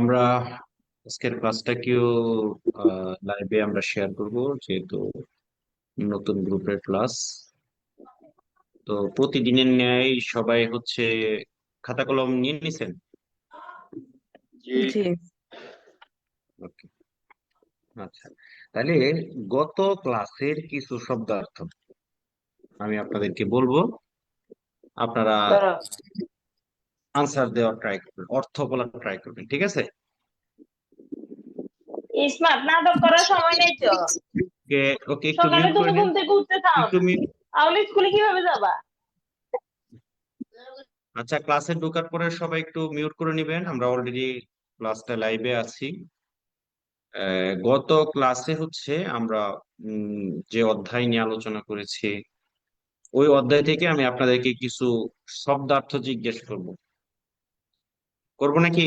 আমরা আজকের ক্লাসটা কেউ লাইভে আমরা শেয়ার করব, যেহেতু নতুন গ্রুপের ক্লাস। তো প্রতিদিনের ন্যায় সবাই হচ্ছে খাতা কলম নিয়ে নিছেন? জি। ওকে, আচ্ছা। তাহলে গত ক্লাসের কিছু শব্দার্থ আমি আপনাদেরকে বলবো, আপনারা আনসার দেওয়ার ট্রাই করবেন, অর্থ বলার ট্রাই করবেন, ঠিক আছে? স্মার্ট নাটক করার সময় নেই তো। ওকে ওকে, একটু সকালে মিউট করে তুমি নেন। ঘুম থেকে উঠতে চাও একটু না, তাহলে স্কুলে কিভাবে যাবা? আচ্ছা, ক্লাসে ঢোকার পরে সবাই একটু মিউট করে নিবেন, আমরা অলরেডি ক্লাসটা লাইভে আছি। গত ক্লাসে হচ্ছে আমরা যে অধ্যায় নিয়ে আলোচনা করেছি, ওই অধ্যায় থেকে আমি আপনাদেরকে কিছু শব্দার্থ জিজ্ঞেস করব, করব নাকি?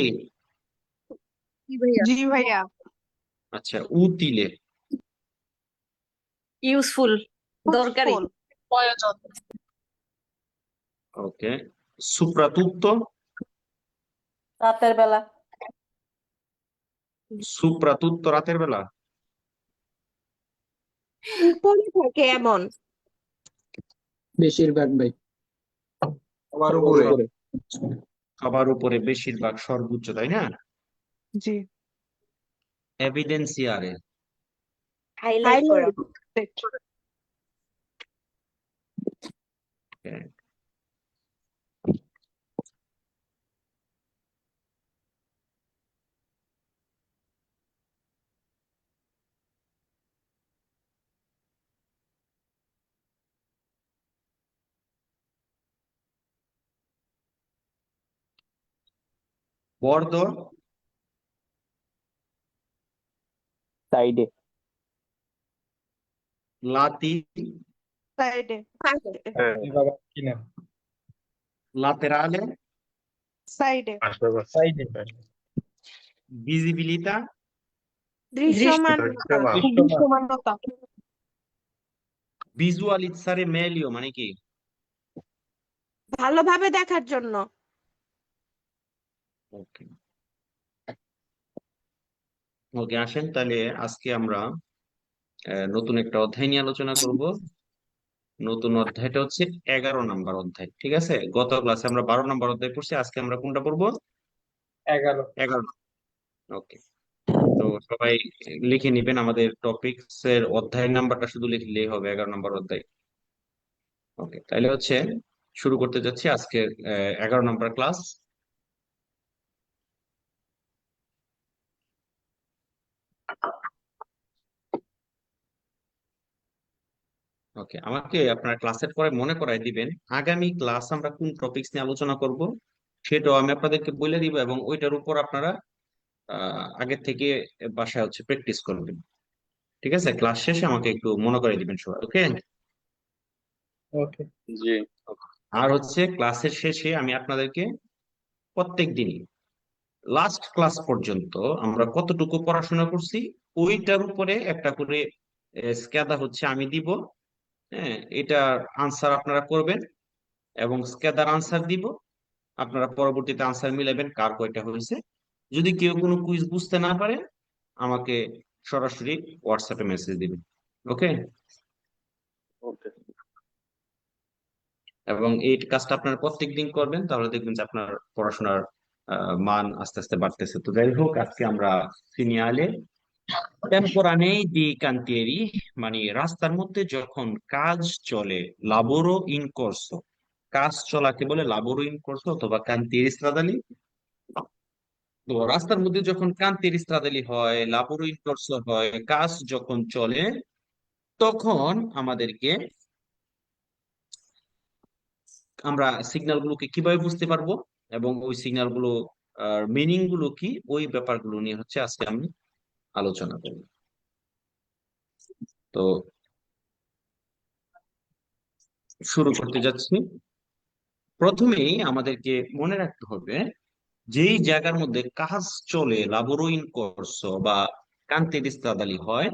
জি ভাইয়া। আচ্ছা, উতিলে। ইউজফুল, দরকারি, প্রয়োজন। ওকে। সুপ্রাতুত্ত। রাতের বেলা। সুপ্রাতুত্ত রাতের বেলা। উপরে থাকে এমন। বেশিরভাগ ভাই সবার উপরে। সবার উপরে, বেশিরভাগ, সর্বোচ্চ, তাই না? জি। এভিডেন্সিয়ারে। হাইলাইট করা। বর্দ। সাইডে। লাতি। সাইডে। বাবা কিনা লাতেরালে। সাইডে। সাইডে। ভিজিবিলিতা। দৃশ্যমান, দৃশ্যমান। দৃশ্যমানতা। ভিজুয়ালিzzare meglio মানে কি? ভালোভাবে দেখার জন্য। ওকে ওকে, আসেন তাহলে আজকে আমরা নতুন একটা অধ্যায় নিয়ে আলোচনা করব। নতুন অধ্যায়টা হচ্ছে 11 নম্বর অধ্যায়, ঠিক আছে? গত ক্লাসে আমরা 12 নম্বর অধ্যায় পড়ছি, আজকে আমরা কোনটা পড়বো? 11। 11। ওকে, তো সবাই লিখে নিবেন, আমাদের টপিকস এর অধ্যায়ের নাম্বারটা শুধু লিখলেই হবে, 11 নম্বর অধ্যায়। ওকে, তাহলে হচ্ছে শুরু করতে যাচ্ছি আজকের 11 নম্বর ক্লাস। ওকে, আমাকে আপনার ক্লাসের পরে মনে করাই দিবেন আগামী ক্লাস আমরা কোন টপিকস নিয়ে আলোচনা করব, সেটাও আমি আপনাদেরকে বলে দিব, এবং ওইটার উপর আপনারা আগের থেকে বাসায় হচ্ছে প্র্যাকটিস করবেন, ঠিক আছে? ক্লাস শেষে আমাকে একটু মনে করে দিবেন সবাই, ওকে? ওকে। জি। আর হচ্ছে ক্লাসের শেষে আমি আপনাদেরকে প্রত্যেক দিনই লাস্ট ক্লাস পর্যন্ত আমরা কতটুকু পড়াশোনা করছি ওইটার উপরে একটা করে স্ক্যাদা হচ্ছে আমি দিব। হ্যাঁ, এটার আনসার আপনারা করবেন এবং স্ক্যাদার আনসার দিব, আপনারা পরবর্তীতে আনসার মিলাবেন কার কয়টা হয়েছে। যদি কেউ কোনো কুইজ বুঝতে না পারে, আমাকে সরাসরি হোয়াটসঅ্যাপে মেসেজ দিবেন, ওকে? ওকে। এবং এই কাজটা আপনারা প্রত্যেকদিন করবেন, তাহলে দেখবেন যে আপনার পড়াশোনার মান আস্তে আস্তে বাড়তেছে। তো যাই হোক, আজকে আমরা সিনিয়ালে টেম্পোরানেই দি কান্তিয়েরি, মানে রাস্তার মধ্যে যখন কাজ চলে, লাবোরো ইন কর্সো, কাজ চলাকে বলে লাবোরো ইন কর্সো অথবা কান্তিয়েরি স্ট্রাদালি। তো রাস্তার মধ্যে যখন কান্তিয়েরি স্ট্রাদালি হয়, লাবোরো ইন কর্সো হয়, কাজ যখন চলে, তখন আমাদেরকে আমরা সিগন্যাল গুলোকে কিভাবে বুঝতে পারবো এবং ওই সিগন্যাল গুলো মিনিং গুলো কি, ওই ব্যাপারগুলো নিয়ে হচ্ছে আজকে আমি আলোচনা করব। তো শুরু করতে যাচ্ছি। প্রথমেই আমাদেরকে মনে রাখতে হবে, যেই জায়গার মধ্যে কাজ চলে, লাবোরো ইন কর্সো বা কান্তিয়েরি স্ট্রাদালি হয়,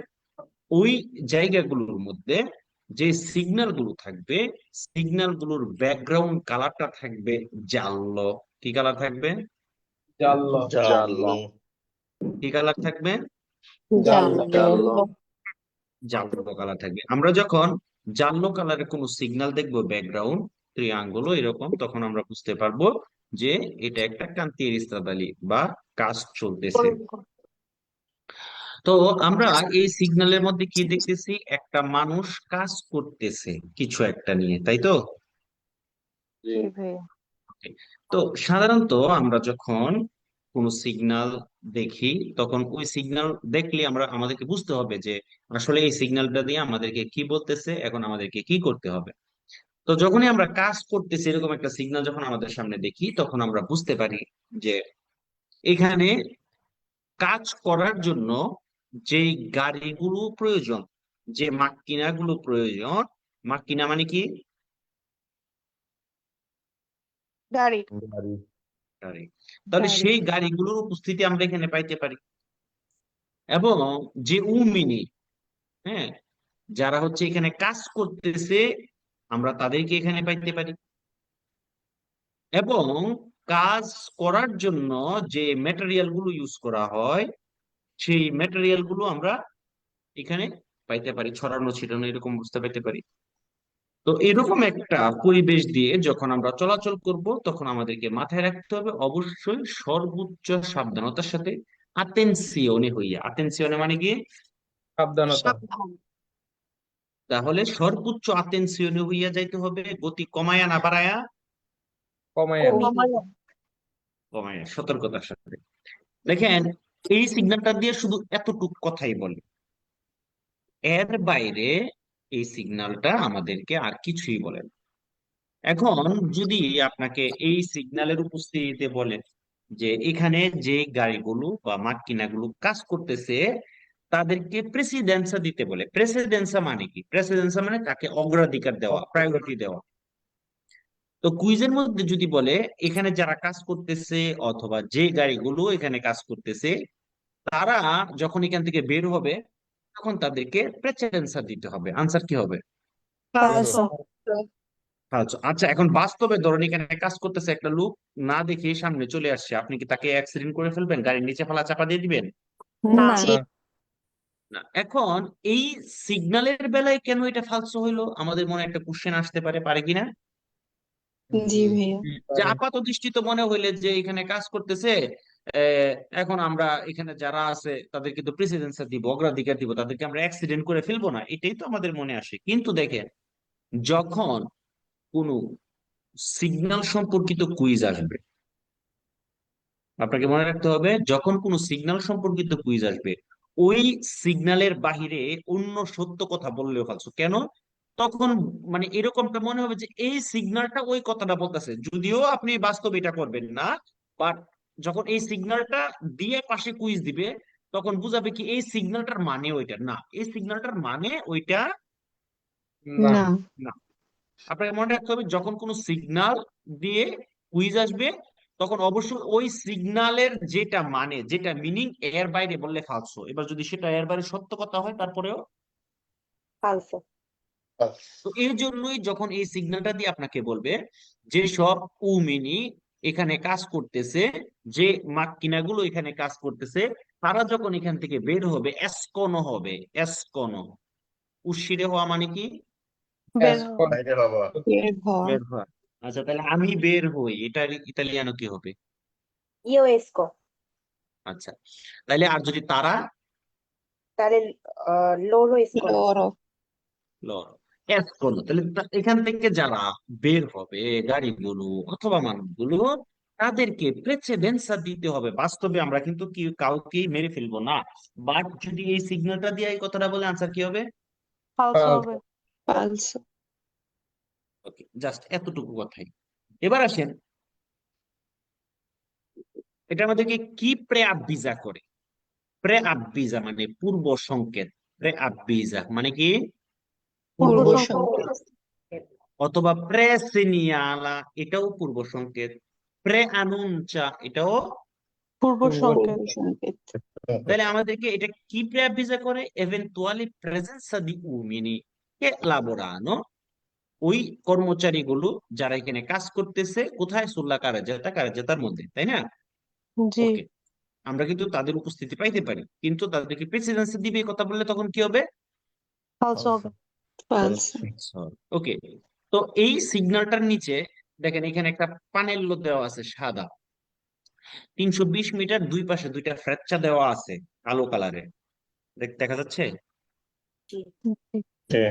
ওই জায়গাগুলোর মধ্যে যে সিগন্যাল গুলো থাকবে, সিগন্যাল গুলোর ব্যাকগ্রাউন্ড কালারটা থাকবে জাল্লো। কি কালার থাকবে? জাল্লো জাল্লো কি কালার থাকবে? জাল্লো জাল্লো জাল্লো কালার থাকবে। আমরা যখন জাল্লো কালারের কোনো সিগন্যাল দেখবো, ব্যাকগ্রাউন্ড ত্রিয়াঙ্গুল এরকম, তখন আমরা বুঝতে পারবো যে এটা একটা কান্তির ইস্তাদালি বা কাজ চলতেছে। তো আমরা এই সিগন্যালের মধ্যে কি দেখতেছি? একটা মানুষ কাজ করতেছে কিছু একটা নিয়ে, তাই তো? জি জি ভাইয়া। তো সাধারণত আমরা যখন কোনো সিগন্যাল দেখি, তখন ওই সিগন্যাল দেখলে আমাদেরকে বুঝতে হবে যে আসলে এই সিগন্যালটা দিয়ে আমাদেরকে কি বলতেছে, এখন আমাদেরকে কি করতে হবে। তো যখনই আমরা কাজ করতেছি এরকম একটা সিগন্যাল যখন আমাদের সামনে দেখি, তখন আমরা বুঝতে পারি যে এখানে কাজ করার জন্য যে গাড়িগুলো প্রয়োজন, যে মাক্কিনাগুলো প্রয়োজন, মাক্কিনা মানে কি? গাড়ি গাড়ি গাড়ি। তাহলে গাড়ি সেই গাড়িগুলোর উপস্থিতি আমরা এখানে পাইতে পারি। এবং যে উমিনি, হ্যাঁ, যারা হচ্ছে এখানে কাজ করতেছে, আমরা তাদেরকে এখানে পাইতে পারি। এবং কাজ করার জন্য যে ম্যাটেরিয়াল গুলো ইউজ করা হয়, সেই ম্যাটেরিয়াল গুলো আমরা এখানে পাইতে পারি, ছড়ানো ছিটানো এরকম বুঝতে পাইতে পারি। তো এরকম একটা পরিবেশ দিয়ে যখন আমরা চলাচল করব, তখন আমাদেরকে মাথায় রাখতে হবে অবশ্যই সর্বোচ্চ সাবধানতার সাথে আতেনসিওনে হইয়া। আতেনসিওনে মানে কি? সাবধানতা সাবধান। তাহলে সর্বোচ্চ আতেনসিওনে হইয়া যাইতে হবে, গতি কমায়া না বাড়ায়া? কমায় আনা কমানো। কমায়া, সতর্কতার সাথে। দেখেন, এই সিগন্যালটা দিয়ে শুধু এতটুকু কথাই বলে, এর বাইরে এই সিগন্যালটা আমাদেরকে আর কিছুই বলে না। এখন যদি আপনাকে এই সিগন্যালের উপস্থিতিতে বলে যে এখানে যে গাড়িগুলো বা মাক্কিনাগুলো কাজ করতেছে, তাদেরকে প্রেসিডেন্সা দিতে বলে। প্রেসিডেন্সা মানে কি? প্রেসিডেন্সা মানে তাকে অগ্রাধিকার দেওয়া, প্রায়োরিটি দেওয়া। তো কুইজের মধ্যে যদি বলে এখানে যারা কাজ করতেছে অথবা যে গাড়িগুলো এখানে কাজ করতেছে, তারা যখন এখান থেকে বের হবে, তখন তাদেরকে প্রেসিডেন্সা দিতে হবে। আনসার কি হবে? পালসো। আচ্ছা আচ্ছা, এখন বাস্তবে ধরুন এখানে কাজ করতেছে একটা লোক, না দেখে সামনে চলে আসছে, আপনি কি তাকে অ্যাক্সিডেন্ট করে ফেলবেন? গাড়ির নিচে ফেলা চাপা দিয়ে দিবেন? না। না না। এখন এই সিগন্যালের বেলায় কেন এটা ফালসো হইলো, আমাদের মনে একটা কোশ্চেন আসতে পারে, পারে কিনা? জি ভাইয়া। যে পারে। আপাত দৃষ্টিতে মনে হইলে যে এখানে কাজ করতেছে, আহ, এখন আমরা এখানে যারা আছে তাদেরকে তো প্রেসিডেন্স দিব, অগ্রাধিকার দিব, তাদেরকে আমরা অ্যাক্সিডেন্ট করে ফেলবো না, এটাই তো আমাদের মনে আসে। কিন্তু দেখেন, যখন কোনো সিগন্যাল সম্পর্কিত কুইজ আসবে, আপনাকে মনে রাখতে হবে, যখন কোনো সিগন্যাল সম্পর্কিত কুইজ আসবে, ওই সিগন্যালের বাহিরে অন্য সত্য কথা বললেও ফালসু। কেন? তখন মানে এরকমটা মনে হবে যে এই সিগন্যালটা ওই কথাটা বলতেছে, যদিও আপনি বাস্তবে এটা করবেন না। বাট যখন এই সিগন্যালটা দিয়ে পাশে কুইজ দিবে, তখন বুঝাবে কি এই সিগন্যালটার মানে ওইটা না, এই সিগন্যালটার মানে ওইটা না না। না। আপনাকে মনে রাখতে হবে, যখন কোনো সিগন্যাল দিয়ে কুইজ আসবে, তখন অবশ্যই ওই সিগন্যালের যেটা মানে, যেটা মিনিং, এর বাইরে বললে ফালসো। এবার যদি সেটা এর বাইরে সত্য কথা হয়, তারপরেও পালসো। তো এর জন্যই যখন এই সিগন্যালটা দিয়ে আপনাকে বলবে যে সব উমিনি এখানে কাজ করতেছে, যে মাক্কিনাগুলো এখানে কাজ করতেছে, তারা যখন এখান থেকে বের হবে, এসকনো হবে। এসকনো, উশিরে হওয়া মানে কি? বের এসকন বাইরে হওয়া বের হওয়া। বের হওয়া। আচ্ছা, তাহলে আমি বের হই, এটা ইতালিয়ানো কি হবে? ইও এসকো। আচ্ছা, তাহলে আর যদি তারা? তাহলে লোরো এসকো। লoro। লর। এসকনো। তাহলে এখান থেকে যারা বের হবে, গাড়িগুলো অথবা মানুষগুলো, তাদেরকে প্রেসিডেন্সা দিতে হবে। বাস্তবে আমরা কিন্তু কি কাউকেই মেরে ফেলবো না। বাট যদি এই সিগন্যালটা দিয়ে এই কথাটা বলে, আনসার কি হবে? পালসো হবে। পালসো। ওকে, জাস্ট এতটুকু কথাই। এবার আসেন, এটা আমাদেরকে কি প্রে আবভিজা করে? প্রে আবভিজা মানে পূর্ব সংকেত। প্রে আবভিজা মানে কি? পূর্ব পূর্ব সংকেত। সংকেত। অথবা প্রে সিনিয়ালা, এটাও পূর্ব সংকেত। প্রে আনুঞ্চা, এটাও পূর্ব সংকেত তাহলে আমাদেরকে এটা কি preavvisa করে eventuali presenza di uomini che lavorano, ওই কর্মচারীগুলো যারা এখানে কাজ করতেছে কোথায় সুল্লা কারেজেতার মধ্যে, তাই না? জি ওকে, আমরা কিন্তু তাদের উপস্থিতি পাইতে পারি, কিন্তু তাদেরকে প্রেসিডেন্সি দিবে এই কথা বললে তখন কি হবে? ফালসো হবে falso, ওকে, তো এই সিগন্যালটার নিচে দেখেন এখানে একটা পানেল্লো দেওয়া আছে সাদা, 320 মিটার, দুই পাশে দুইটা ফ্র্যাকচা দেওয়া আছে কালো কালারে, দেখা যাচ্ছে? জি, জি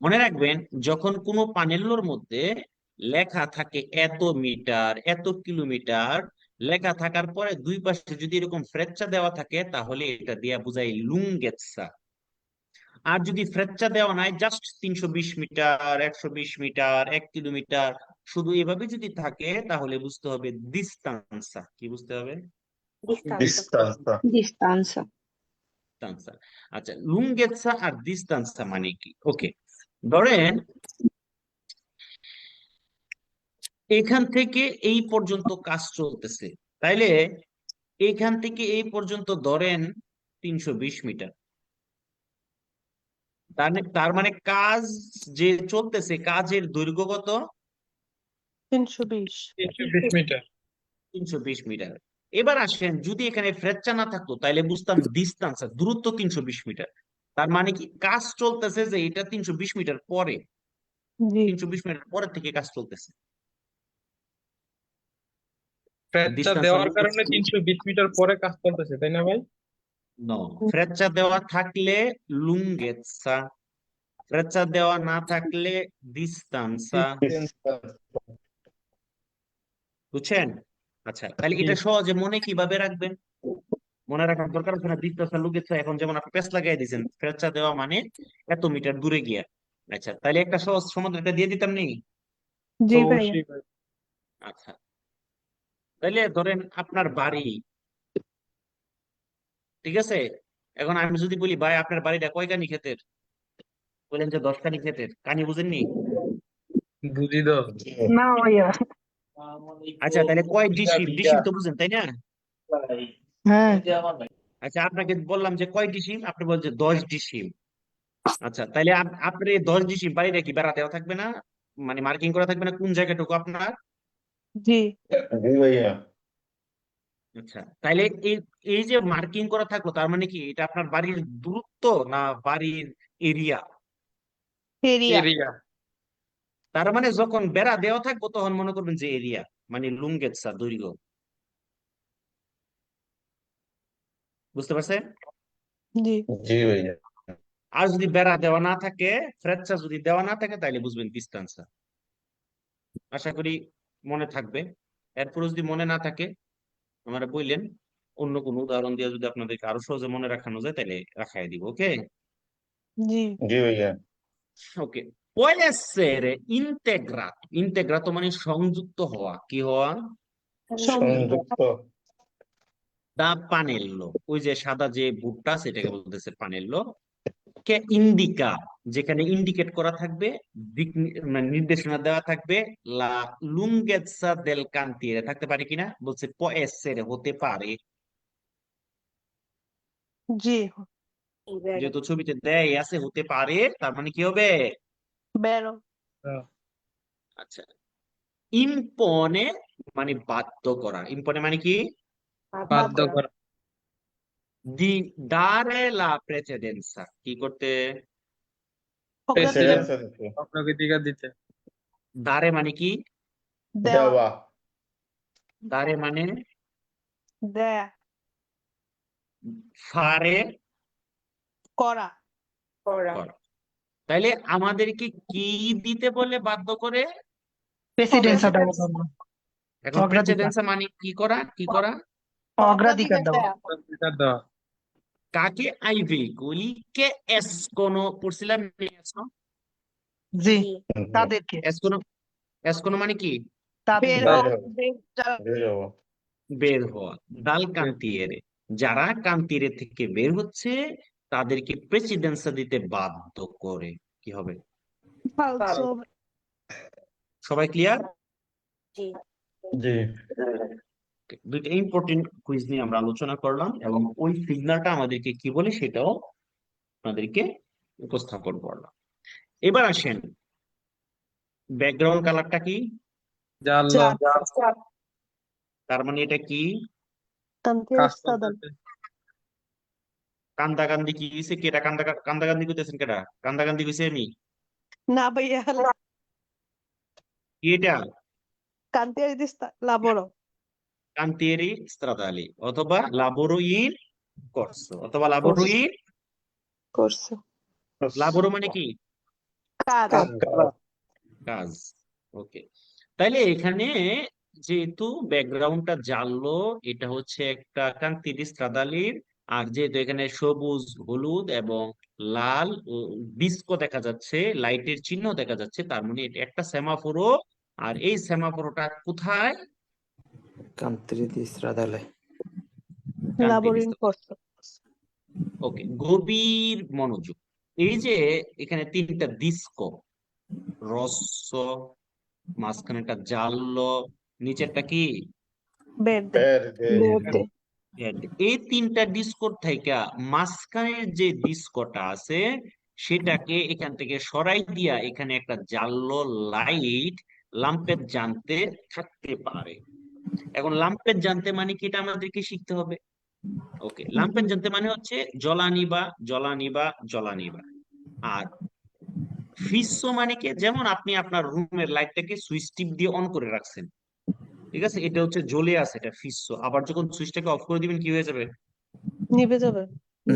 মনে রাখবেন, যখন কোনো পানেল্লোর মধ্যে লেখা থাকে এত মিটার এত কিলোমিটার, লেখা থাকার পরে দুই পাশে যদি এরকম ফ্রেচ্চা দেওয়া থাকে তাহলে এটা দিয়া বোঝায় লুঙ্গেৎসা। আর যদি ফ্রেচ্চা দেওয়া নাই, জাস্ট 320 মিটার, 120 মিটার, 1 কিলোমিটার, শুধু এভাবে যদি থাকে তাহলে বুঝতে হবে দিস্তান্সা। কি বুঝতে হবে? distanza, distanza দিস্তান্সা। আচ্ছা, লুঙ্গেৎসা আর দিস্তান্সা মানে কি? ওকে, ধরেন এখান থেকে এই পর্যন্ত কাজ চলতেছে, তাইলে এইখান থেকে এই পর্যন্ত ধরেন 320 মিটার। তার মানে কাজ যে চলতেছে, কাজের দৈর্ঘ্য কত? 320 320 মিটার 320 মিটার। এবার আসেন, যদি এখানে ফ্রেচ্চা না থাকতো তাহলে বুঝতাম ডিস্টেন্স, দূরত্ব 320 মিটার। তার মানে কি কাজ চলতেছে যে এটা 320 মিটার পরে, জি 320 মিটার পরের থেকে কাজ চলতেছে। ফ্রেচ্চা ডিস্টেন্স দেওয়ার কারণে 320 মিটার পরে কাজ চলতেছে, তাই না ভাই? নো, ফ্রেচ্চা দেওয়া থাকলে লুঙ্গেৎসা, ফ্রেচ্চা দেওয়া না থাকলে ডিস্টেন্সা। বুঝছেন? আচ্ছা, তাহলে এটা সহজে মনে কিভাবে রাখবেন? মনে রাখার দরকার হচ্ছে না, ডিস্টেন্স আর লুঙ্গেৎসা এখন যেমন আপনি পেস লাগাই দিয়েছেন, ফ্রেচ্চা দেওয়া মানে এত মিটার দূরে গিয়া। আচ্ছা, তাহলে একটা সহজ সমাধানটা দিয়ে দিতাম নি? জি ভাইয়া অবশ্যই ভাই। আচ্ছা, তাহলে ধরেন আপনার বাড়ি, ঠিক আছে? এখন আমি যদি বলি ভাই আপনার বাড়িটা কয় কানি ক্ষেতের, বলেন যে 10 কানি ক্ষেতের। কানি বুঝেননি? বুঝি তো। না ভাইয়া আচ্ছা, তাহলে কয় ডিসিম? ডিসিম তো বুঝেন তাই না? হ্যাঁ আচ্ছা, আপনাকে বললাম যে কয় ডিসিম, আপনি বলছেন 10 ডিসিম। আচ্ছা, তাহলে আপনার এই 10 ডিসিম বাড়িটা কি বেড়া দেওয়া থাকবে না? মানে মার্কিং করা থাকবে না কোন জায়গাটুকু আপনার? জি আচ্ছা, তাইলে এই এই যে মার্কিং করা থাকলো তার মানে কি এটা আপনার বাড়ির দূরত্ব না বাড়ির এরিয়া? Area area. তার মানে যখন বেড়া দেওয়া থাকবো তখন মনে করবেন যে এরিয়া, মানে লুঙ্গেৎসা, দৈর্ঘ্য। বুঝতে পারছেন? জি আর যদি বেড়া দেওয়া না থাকে, ফ্রেচ্চা যদি দেওয়া না থাকে, তাহলে বুঝবেন ডিস্টেন্সা। আশা করি মনে থাকবে। এরপর যদি মনে না থাকে আমরা বললেন, অন্য কোনো উদাহরণ দিয়ে যদি আপনাদেরকে আরো সহজে মনে রাখানো যায় তাহলে রাখাই দিব। ওকে জি ওকে, può essere integrato, integrato মানে সংযুক্ত হওয়া, কি হওয়া? সংযুক্ত দা পানেল্লো, ওই যে সাদা যে বুটটা সেটাকে বলতেছে পানেল্লো, কে ইন্ডিকা, যেখানে ইন্ডিকেট করা থাকবে, দিক মানে নির্দেশনা দেওয়া থাকবে, লা লুঙ্গেৎসা দেল কান্তিরে, থাকতে পারে কিনা? বলছে può essere, হতে পারে। জি vero, যেহেতু ছবিতে দেয় আছে হতে পারে, তার মানে কি হবে? বেরো আচ্ছা, ইম্পনে মানে বাধ্য করা, ইম্পনে মানে কি? বাধ্য battaglia, করা। দি দারে লা প্রেসিডেন্সা, কি করতে? অগ্রাধিকার অগ্রাধিকার দিতে। দারে মানে কি? দেওয়া দারে মানে দেয়া ফারে করা ora, করা। তাইলে আমাদেরকে কি দিতে বলে বাধ্য করে? প্রেসিডেন্সি এখন প্রেসিডেন্সা মানে কি করা, কি করা? অগ্রাধিকার দেওয়া অগ্রাধিকার দেওয়া। কাকে? আই veicoli che escono, পড়ছিলাম escono, জি sì, তাদেরকে escono, escono মানে কি? বের বের হওয়া বের হওয়া। দাল কান্তিয়েরে, যারা কান্তিরে থেকে বের হচ্ছে তাদেরকে প্রেসিডেন্সা দিতে বাধ্য করে। কি হবে? ফালসো সবাই ক্লিয়ার? sì, দুইটা ইম্পর্টেন্ট কুইজ নিয়ে আমরা আলোচনা করলাম এবং ওই সিগন্যালটা আমাদেরকে কি বলে সেটাও আপনাদেরকে উপস্থাপন করলাম। এবার আসেন, ব্যাকগ্রাউন্ড কালারটা কি? জাল চাঁদ তার মানে এটা কি? কান্তি কাজ সাদা করতেছে কান্দাকান্দি কি হইছে? কেটা কান্দাকান্দি করতেছেন? কেটা কান্দাকান্দি কইছে? আমি না ভাইয়া কি এটা? কান্তি laboro কান্তিয়েরি স্ত্রাদালি অথবা লাবোরো ইন করসো অথবা লাবোরো ইন করছে লাবোরো মানে কি? কাজ কাজ। ওকে, তাইলে এখানে যেহেতু ব্যাকগ্রাউন্ডটা জানলো, এটা হচ্ছে একটা কান্তিরি স্ত্রাদালির, আর যেহেতু এখানে সবুজ, হলুদ এবং লাল ডিস্কো দেখা যাচ্ছে, লাইটের চিহ্ন দেখা যাচ্ছে, তার মানে এটা একটা সেমাফোরো। আর এই সেমাফোরোটা কোথায়? Country di stradale. কান্তিরি। laboring করছে ওকে, গভীর মনোযোগ। এই যে এখানে তিনটা ডিস্কো, রস্য, মাঝখানেটা জাল্লো, নিচেরটা কি? verde Verde. এই তিনটা ডিস্কোর থেকে মাঝখানের যে ডিস্কোটা আছে সেটাকে এখান থেকে সরাই দিয়া এখানে একটা জাল্লো লাইট লাম্পের জানতে থাকতে পারে। এখন লাম্পের জানতে মানে কি, এটা আমাদেরকে শিখতে হবে। ওকে, লাম্পের জানতে মানে হচ্ছে জ্বলানিবা জ্বলানিবা জ্বলানিবা। আর ফিসো মানে কি, যেমন আপনি আপনার রুমের লাইটটাকে সুইচ টিপ দিয়ে অন করে রাখছেন, ঠিক আছে, এটা হচ্ছে জ্বলে আছে, এটা ফিসো। আবার যখন সুইচটাকে অফ করে দিবেন কি হয়ে যাবে? নিভে যাবে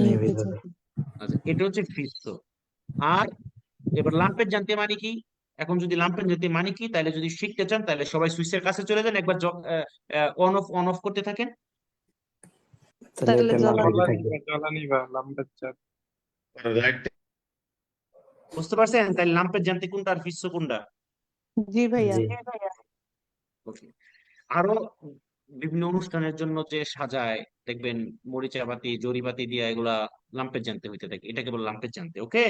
Nivedo. আচ্ছা, এটা হচ্ছে ফিসো। আর এবার লাম্পের জানতে মানে কি? এখন যদি লাম্পের জানতে মানে কি, তাহলে যদি শিখতে চান তাহলে সবাই সুইচের কাছে চলে যান, একবার অন অফ করতে থাকেন। তাহলে তাহলে এটা জ্বলানি লাগাতে থাকবে। জ্বালানি বা লাম্বার চাপ Right. বুঝতে পারছেন? তাহলে লাম্পের জানতে কোনটা আর ফিসো কোনটা? জি ভাইয়া জি। ওকে। আরো বিভিন্ন অনুষ্ঠানের জন্য যে সাজায় দেখবেন, মরিচাবাতি জরিবাতি দিয়ে, এগুলা লাম্পের জানতে হইতে থাকে, এটাকে বলে লাম্পের জানতে। ওকে,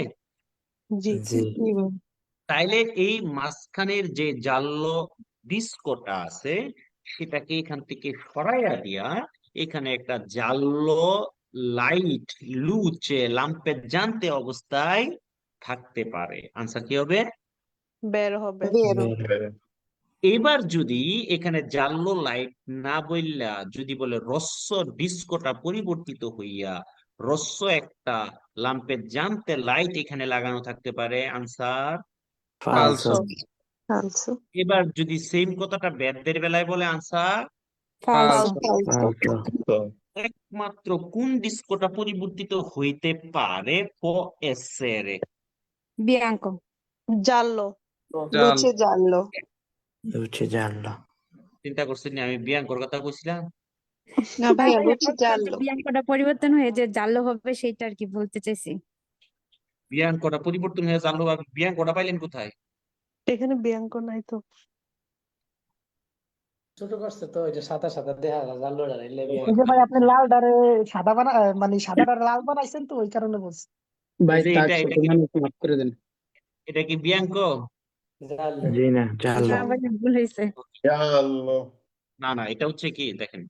জি জি। তাইলে এই মাঝখানের যে জাল্লো ডিস্কোটা আছে সেটাকে এখান থেকে সরাইয়া দিয়া এখানে একটা জাল্লো লাইট লুচে লাম্পের জানতে অবস্থায় থাকতে পারে। আনসার কি হবে? বের হবে বের। এবার যদি এখানে জাল্লো লাইট না বললা যদি বলে রস্য ডিস্কোটা পরিবর্তিত হইয়া রস্য একটা লাম্পের জানতে লাইট এখানে লাগানো থাকতে পারে। আনসার ফালসো। ফালসো এবার যদি সেম কথাটা ব্যাটদের বেলায় বলে, আনসার ফালসো ফালসো। একমাত্র কোন ডিস্কোটা পরিবর্তিত হইতে পারে? এসেরে Bianco. জানলো জাল জানলো Luce gialla. চিন্তা করছেন নি আমি বিয়াঙ্কর কথা কইছিলাম? না ভাইয়া রুচি জানলো বিয়াঙ্কোটা পরিবর্তন হয়ে যে জাল্লো হবে সেইটা আর কি বলতে চাইছি। বিয়াঙ্কটা পরিবর্তন হয়ে জানলো, বিয়াঙ্কটা পাইলেন কোথায়? এখানে বিয়াঙ্ক নাই তো ছোট করছে তো ওই যে সাদা সাদা দেখা যায় জানলো না ওই যে ভাই আপনি লাল ডারে সাদা মানে সাদা ডারে লাল বানাইছেন তো ওই কারণে বলছি এই ভাই যে তার এটা ছোট এটা কি মানুষ মাফ করে দেন এটা কি বিয়াঙ্ক? জানলো জি না, giallo. আবার ভুল হয়েছে। Giallo. না না, এটা হচ্ছে কি দেখেন,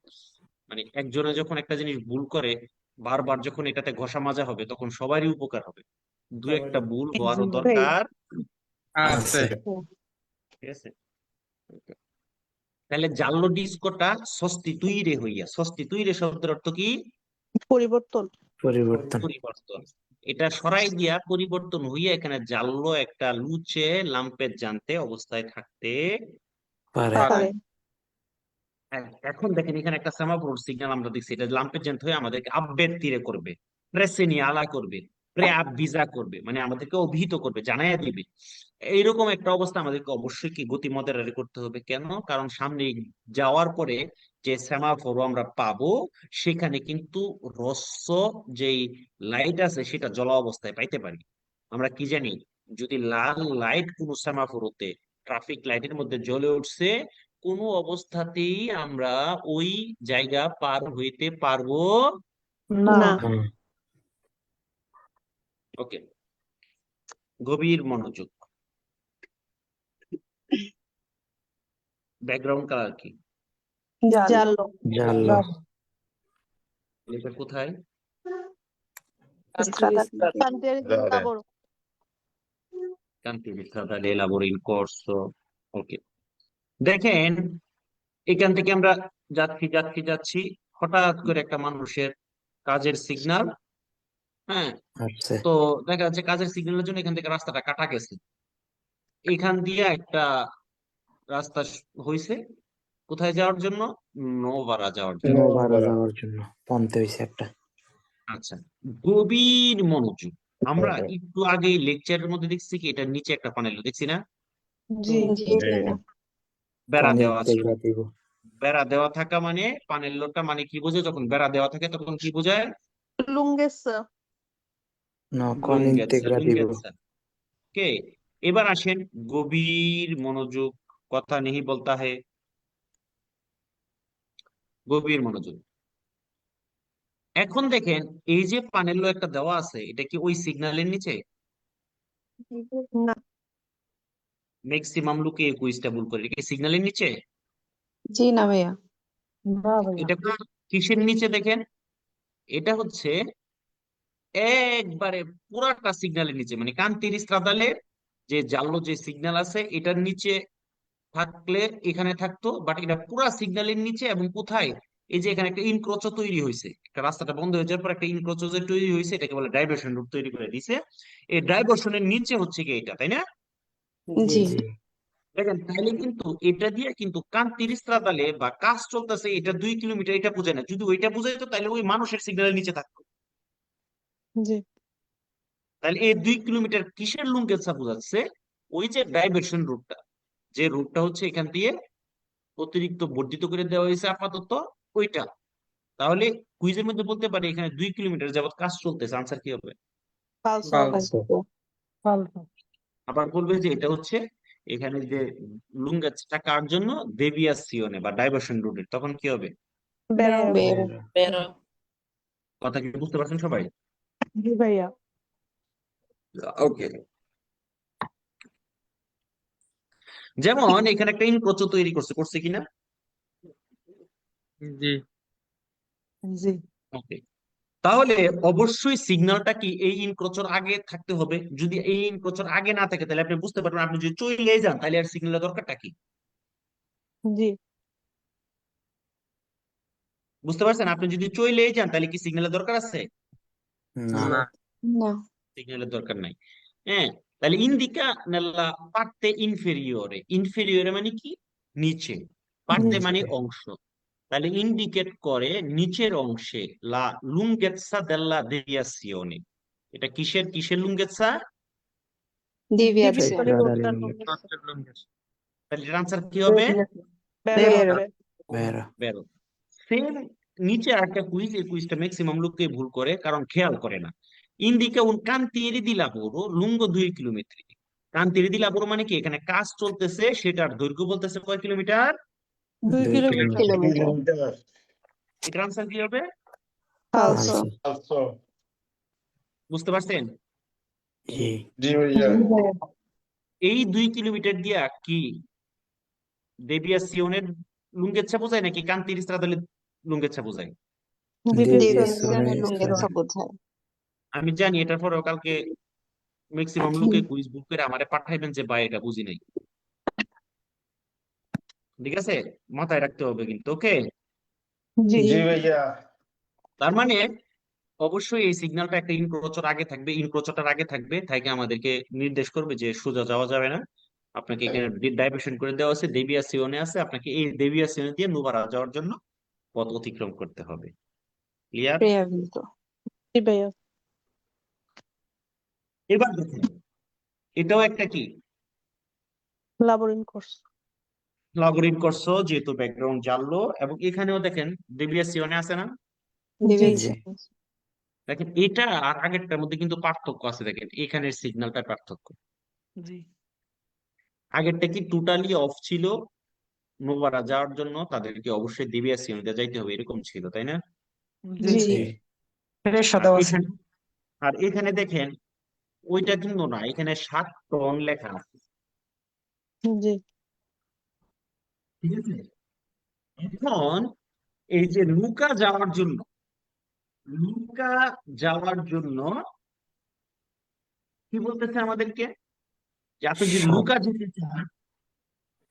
মানে একজনে যখন একটা জিনিস ভুল করে বারবার যখন এটাতে ঘষা মাজা হবে তখন সবারই উপকার হবে। দু একটা ভুল হওয়ারও জি ভাই দরকার আছে আছে। ঠিক আছে। তাহলে জাল্লো ডিস্কোটা সস্তিতুইরে হইয়া, সস্তিতুইরে শব্দের অর্থ কি? পরিবর্তন পরিবর্তন পরিবর্তন। এটা সরাই দিয়া পরিবর্তন হইয়া এখানে জাল্লো একটা লুচে লাম্পের জানতে অবস্থায় থাকতে পারে। পারে পারে এখন দেখেন এখানে একটা সেমাফোর সিগন্যাল আমরা দেখছি, এটা লাম্পের জানতে হয়ে আমাদেরকে আব্বের তীরে করবে, প্রেসে নিয়ে আলা করবে, প্রে আপ ভিজা করবে, মানে আমাদেরকে অভিহিত করবে, জানাইয়া দিবে। এইরকম একটা অবস্থা আমাদেরকে অবশ্যই কি গতি মডারেট করতে হবে। কেন? কারণ সামনে যাওয়ার পরে যে সেমাফোর আমরা পাবো সেখানে কিন্তু রস্য যেই লাইট আছে সেটা জ্বলা অবস্থায় পাইতে পারি। আমরা কি জানি, যদি লাল লাইট কোনো সেমাফোরতে ট্রাফিক লাইটের মধ্যে জ্বলে উঠছে, কোনো অবস্থাতেই আমরা ওই জায়গা পার হইতে পারবো না না। ওকে, গভীর মনোযোগ। ব্যাকগ্রাউন্ড কালার কি? জানলো জানলো এটা কোথায়? Cantieri di Dale. lavoro. Cantieri stradali e lavori in corso. ওকে, দেখেন এখান থেকে আমরা যাচ্ছি যাচ্ছি যাচ্ছি, হঠাৎ করে একটা মানুষের কাজের সিগন্যাল, হ্যাঁ, আসছে তো দেখা যাচ্ছে কাজের সিগন্যালের জন্য এখান থেকে রাস্তাটা কাটা গেছে। এখান দিয়ে একটা রাস্তা হয়েছে কোথায় যাওয়ার জন্য? নোভারা যাওয়ার জন্য। নোভারা যাওয়ার জন্য পন্থে হয়েছে একটা। আচ্ছা, গভীর মনোযোগ। আমরা একটু আগে লেকচারের মধ্যে দেখছি কি এটার নিচে একটা পানেল দেখছি না, জি বেড়া পানি দেওয়া ছিল। ইন্টিগ্রেটিভ বেড়া দেওয়া থাকা মানে পানেলটা মানে কি বোঝায়? যখন বেড়া দেওয়া থাকে তখন কি বোঝায়? Lunghezza. নো কোন লুঙ্গেতসা, ইন্টিগ্রেটিভ লুঙ্গেতসা। ওকে, এবার আসেন গভীর মনোযোগ, কথা নেই বলতা হে, গভীর মনোযোগ। এখন দেখেন এই যে পানেল একটা দেওয়া আছে, এটা কি ওই সিগন্যালের নিচে? না ম্যাক্সিমাম লোকে এই কুইজটা ভুল করে, এটা কি সিগন্যালের নিচে? জি না ভাইয়া না ভাইয়া এটা কিসের নিচে দেখেন? এটা হচ্ছে একবারে পুরাটা সিগন্যালের নিচে, মানে কান্তির স্ট্রাদালের যে জালো যে সিগন্যাল আছে এটার নিচে থাকলে এখানে থাকতো, বাট এটা পুরা সিগন্যালের নিচে। এবং কোথায়? এই যে এখানে একটা ইনক্রোচ তৈরি হয়েছে, একটা রাস্তাটা বন্ধ হয়ে যাওয়ার পর একটা ইনক্রোচ যে তৈরি হয়েছে, এটাকে বলে ডাইভারশন রুট তৈরি করে দিছে। এই ডাইভারশনের নিচে হচ্ছে কি এটা, তাই না? জি জি দেখেন তাহলে কিন্তু এটা দিয়ে কিন্তু কান্তির স্ট্রাদালে বা কাজ চলতেছে এটা 2 কিলোমিটার, এটা বোঝায় না। যদি ওইটা বোঝাইতো তাহলে ওই মানুষের সিগন্যালের নিচে থাকতো। জি তাহলে এই 2 কিলোমিটার কিসের লুঙ্গেতসা বোঝাচ্ছে? ওই যে ডাইভারশন রুটটা, যে রুটটা হচ্ছে এখান দিয়ে অতিরিক্ত বর্ধিত করে দেওয়া হয়েছে আপাতত, ওইটা। তাহলে কুইজের মধ্যে বলতে পারে এখানে 2 কিলোমিটার যাবত কাজ চলতেছে, আনসার কি হবে? falso False. ফালতু আবার বলবে যে এটা হচ্ছে এখানে যে লুঙ্গেতসটা কার জন্য? দেবিয়াসিওনে বা ডাইভারশন রুটের, তখন কি হবে? vero বেরো কথা কি বুঝতে পারছেন সবাই? জি ভাইয়া ওকে, যেমন এখানে একটা ইনক্রোচ তৈরি করছে, করছে কিনা? জি জি ওকে, তাহলে অবশ্যই সিগন্যালটা কি এই ইনক্রোচের আগে থাকতে হবে। যদি এই ইনক্রোচের আগে না থাকে তাহলে আপনি বুঝতে পারবেন, আপনি যদি চলে যান তাহলে আর সিগন্যালের দরকারটা কি? জি বুঝতে পারছেন? আপনি যদি চলে যান তাহলে কি সিগন্যালের দরকার আছে? না না না সিগন্যালের দরকার নাই। হ্যাঁ, তাহলে ইন্ডিকা নেলা পার্তে ইনফেরিয়রে, ইনফেরিয়রে মানে কি? নিচে, পার্তে মানে অংশ। তাহলে ইন্ডিকেট করে নিচের অংশে, লা লুঙ্গেতসা দেল্লা দেভিয়াসিওনে। এটা কিসের কিসের লুঙ্গেতসা? deviazione স্ট্রাডালি Dr. Lunges. তাহলে এর আনসার কি হবে? vero বেরো বেরো। সেম নিচে আরেকটা কুইজ, এই কুইজটা ম্যাক্সিমাম লোককে ভুল করে কারণ খেয়াল করে না। ইন্ডিকা un cantiere di lavoro lungo 2 kilometre. কান্তিরি দি লাবোরো মানে কি? এখানে কাজ চলতেছে, সেটার দৈর্ঘ্য বলতেছে কয় কিলোমিটার? 2 2 chilometri kilometre Kilometer. এটার আনসার কি হবে? falso ফালসো Falso. বুঝতে পারছেন? জি Sì, भैया. এই 2 কিলোমিটার দিয়া কি দেবিয়াসিওনের লুঙ্গেচ্ছা বোঝায় নাকি কান্তির স্ট্রাদালের লুঙ্গেচ্ছা বোঝায়? দেভিয়াসিওনে lunghezza বোঝায় আমি জানি, এটার পরেও কালকে ম্যাক্সিমাম লোকে কুইজ বুক করে আমারে পাঠাইবেন যে ভাই এটা বুঝি নাই। ঠিক আছে, মাথায় রাখতে হবে কিন্তু। ওকে, জি Sì, भैया. তার মানে অবশ্যই এই সিগন্যালটা একটা ইনক্রোচর আগে থাকবে, ইনক্রোচরটার আগে থাকবে তাকে আমাদেরকে নির্দেশ করবে যে সোজা যাওয়া যাবে না, আপনাকে এখানে ডাইভার্সন করে দেওয়া আছে, দেবিয়াসিওনে আছে, আপনাকে এই দেবিয়াসিওনে দিয়ে নোভারা যাওয়ার জন্য পথ অতিক্রম করতে হবে। ক্লিয়ার? preavviso জি ভাইয়া এবার দেখুন, এটাও একটা কি lavoro in corso log in করছো, যেহেতু ব্যাকগ্রাউন্ড জানলো। এবং এখানেও দেখেন দেবিয়াসিওনে আছে না? জি দেখেন এটা আর আগেরটার মধ্যে কিন্তু পার্থক্য আছে। দেখেন এখানের সিগন্যালটা পার্থক্য। জি আগেরটা কি টোটালি অফ ছিল, নোভারা যাওয়ার জন্য তাদেরকে অবশ্যই দেবিয়াসিওনে যাইতে হবে, এরকম ছিল, তাই না? জি জি ফ্রেশ আর দেওয়া আছে এখানে আর এখানে দেখেন ওইটা কিন্তু না, এখানে 7 টন লেখা আছে। জি ঠিক আছে, এখন এই যে লুকা যাওয়ার জন্য কি বলতেছে আমাদেরকে, যে আপনি যদি 7 লুকা যেতে চান,